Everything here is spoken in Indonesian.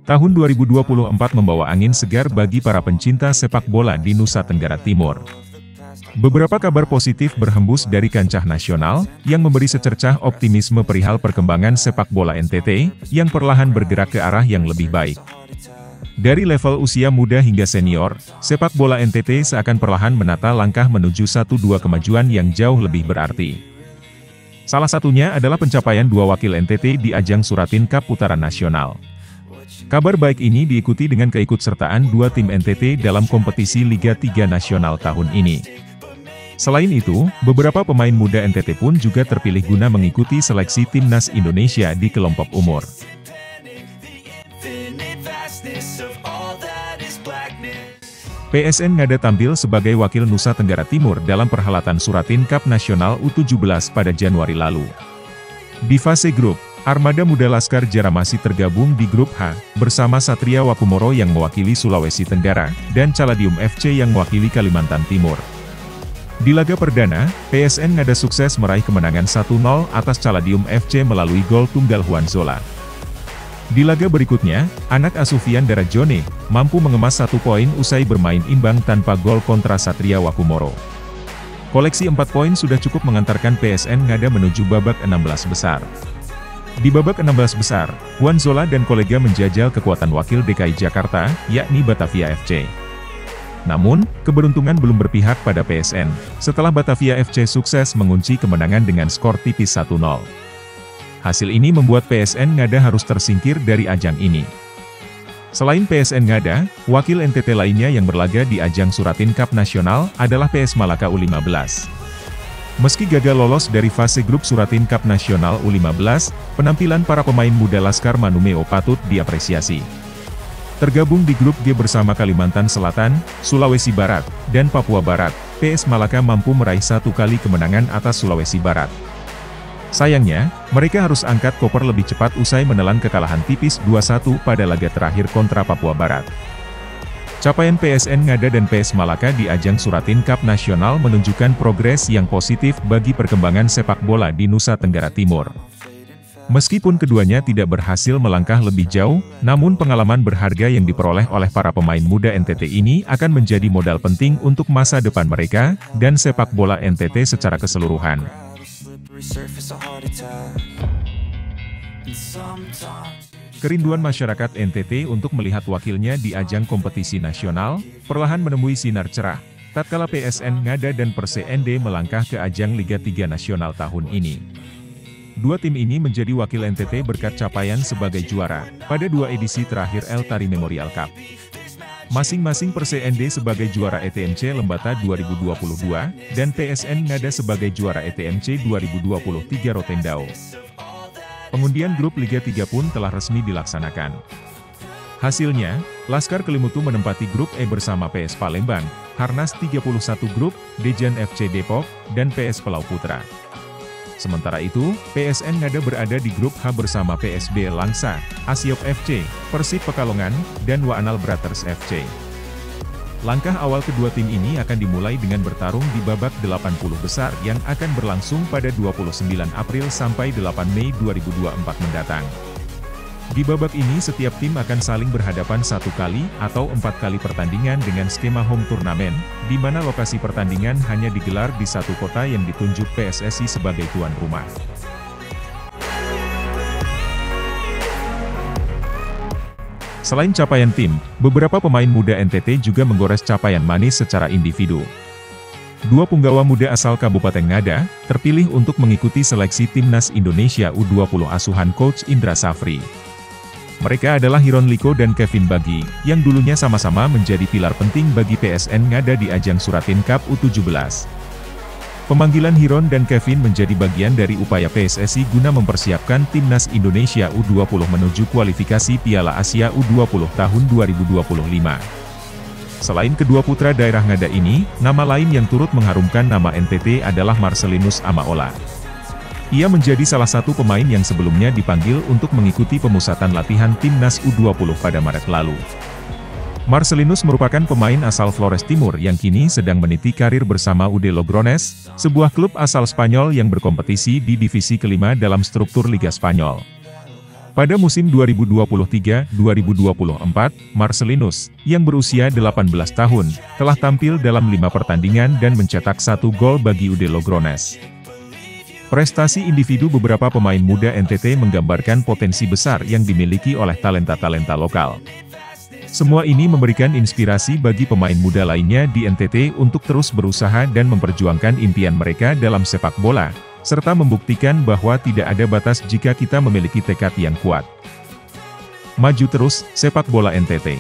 Tahun 2024 membawa angin segar bagi para pencinta sepak bola di Nusa Tenggara Timur. Beberapa kabar positif berhembus dari kancah nasional, yang memberi secercah optimisme perihal perkembangan sepak bola NTT, yang perlahan bergerak ke arah yang lebih baik. Dari level usia muda hingga senior, sepak bola NTT seakan perlahan menata langkah menuju 1-2 kemajuan yang jauh lebih berarti. Salah satunya adalah pencapaian 2 wakil NTT di ajang Suratin Cup Putaran Nasional. Kabar baik ini diikuti dengan keikutsertaan 2 tim NTT dalam kompetisi Liga 3 Nasional tahun ini. Selain itu, beberapa pemain muda NTT pun juga terpilih guna mengikuti seleksi Timnas Indonesia di kelompok umur. PSN Ngada tampil sebagai wakil Nusa Tenggara Timur dalam perhelatan Suratin Cup Nasional U17 pada Januari lalu. Di fase grup, Armada Muda Laskar Jara masih tergabung di grup H, bersama Satria Wakumoro yang mewakili Sulawesi Tenggara, dan Caladium FC yang mewakili Kalimantan Timur. Di laga perdana, PSN Ngada sukses meraih kemenangan 1-0 atas Caladium FC melalui gol tunggal Juan Zola. Di laga berikutnya, anak asuh Vian Darajone mampu mengemas 1 poin usai bermain imbang tanpa gol kontra Satria Wakumoro. Koleksi 4 poin sudah cukup mengantarkan PSN Ngada menuju babak 16 besar. Di babak 16 besar, Juan Zola dan kolega menjajal kekuatan wakil DKI Jakarta, yakni Batavia FC. Namun, keberuntungan belum berpihak pada PSN, setelah Batavia FC sukses mengunci kemenangan dengan skor tipis 1-0. Hasil ini membuat PSN Ngada harus tersingkir dari ajang ini. Selain PSN Ngada, wakil NTT lainnya yang berlaga di ajang Suratin Cup Nasional adalah PS Malaka U15. Meski gagal lolos dari fase grup Suratin Cup Nasional U15, penampilan para pemain muda Laskar Manumeo patut diapresiasi. Tergabung di grup G bersama Kalimantan Selatan, Sulawesi Barat, dan Papua Barat, PS Malaka mampu meraih 1 kali kemenangan atas Sulawesi Barat. Sayangnya, mereka harus angkat koper lebih cepat usai menelan kekalahan tipis 2-1 pada laga terakhir kontra Papua Barat. Capaian PSN Ngada dan PS Malaka di ajang Suratin Cup Nasional menunjukkan progres yang positif bagi perkembangan sepak bola di Nusa Tenggara Timur. Meskipun keduanya tidak berhasil melangkah lebih jauh, namun pengalaman berharga yang diperoleh oleh para pemain muda NTT ini akan menjadi modal penting untuk masa depan mereka, dan sepak bola NTT secara keseluruhan. Kerinduan masyarakat NTT untuk melihat wakilnya di ajang kompetisi nasional, perlahan menemui sinar cerah, tatkala PSN Ngada dan Perse ND melangkah ke ajang Liga 3 Nasional tahun ini. 2 tim ini menjadi wakil NTT berkat capaian sebagai juara, pada 2 edisi terakhir El Tari Memorial Cup. Masing-masing Perse ND sebagai juara ETMC Lembata 2022, dan PSN Ngada sebagai juara ETMC 2023 Rotendao. Pengundian grup Liga 3 pun telah resmi dilaksanakan. Hasilnya, Laskar Kelimutu menempati grup E bersama PS Palembang, Harnas 31 grup, Dejan FC Depok, dan PS Pelau Putra. Sementara itu, PSN Ngada berada di grup H bersama PSB Langsa, Asiop FC, Persib Pekalongan, dan Waanal Brothers FC. Langkah awal kedua tim ini akan dimulai dengan bertarung di babak 80 besar yang akan berlangsung pada 29 April sampai 8 Mei 2024 mendatang. Di babak ini setiap tim akan saling berhadapan 1 kali atau 4 kali pertandingan dengan skema home turnamen, di mana lokasi pertandingan hanya digelar di 1 kota yang ditunjuk PSSI sebagai tuan rumah. Selain capaian tim, beberapa pemain muda NTT juga menggores capaian manis secara individu. 2 punggawa muda asal Kabupaten Ngada, terpilih untuk mengikuti seleksi Timnas Indonesia U20 asuhan Coach Indra Safri. Mereka adalah Hiron Liko dan Kevin Bagi, yang dulunya sama-sama menjadi pilar penting bagi PSN Ngada di ajang Suratin Cup U17. Pemanggilan Hiron dan Kevin menjadi bagian dari upaya PSSI guna mempersiapkan Timnas Indonesia U20 menuju kualifikasi Piala Asia U20 tahun 2025. Selain kedua putra daerah Ngada ini, nama lain yang turut mengharumkan nama NTT adalah Marcelinus Amaola. Ia menjadi salah satu pemain yang sebelumnya dipanggil untuk mengikuti pemusatan latihan Timnas U20 pada Maret lalu. Marcelinus merupakan pemain asal Flores Timur yang kini sedang meniti karir bersama UD Logrones, sebuah klub asal Spanyol yang berkompetisi di divisi kelima dalam struktur Liga Spanyol. Pada musim 2023-2024, Marcelinus, yang berusia 18 tahun, telah tampil dalam 5 pertandingan dan mencetak 1 gol bagi UD Logrones. Prestasi individu beberapa pemain muda NTT menggambarkan potensi besar yang dimiliki oleh talenta-talenta lokal. Semua ini memberikan inspirasi bagi pemain muda lainnya di NTT untuk terus berusaha dan memperjuangkan impian mereka dalam sepak bola, serta membuktikan bahwa tidak ada batas jika kita memiliki tekad yang kuat. Maju terus, sepak bola NTT.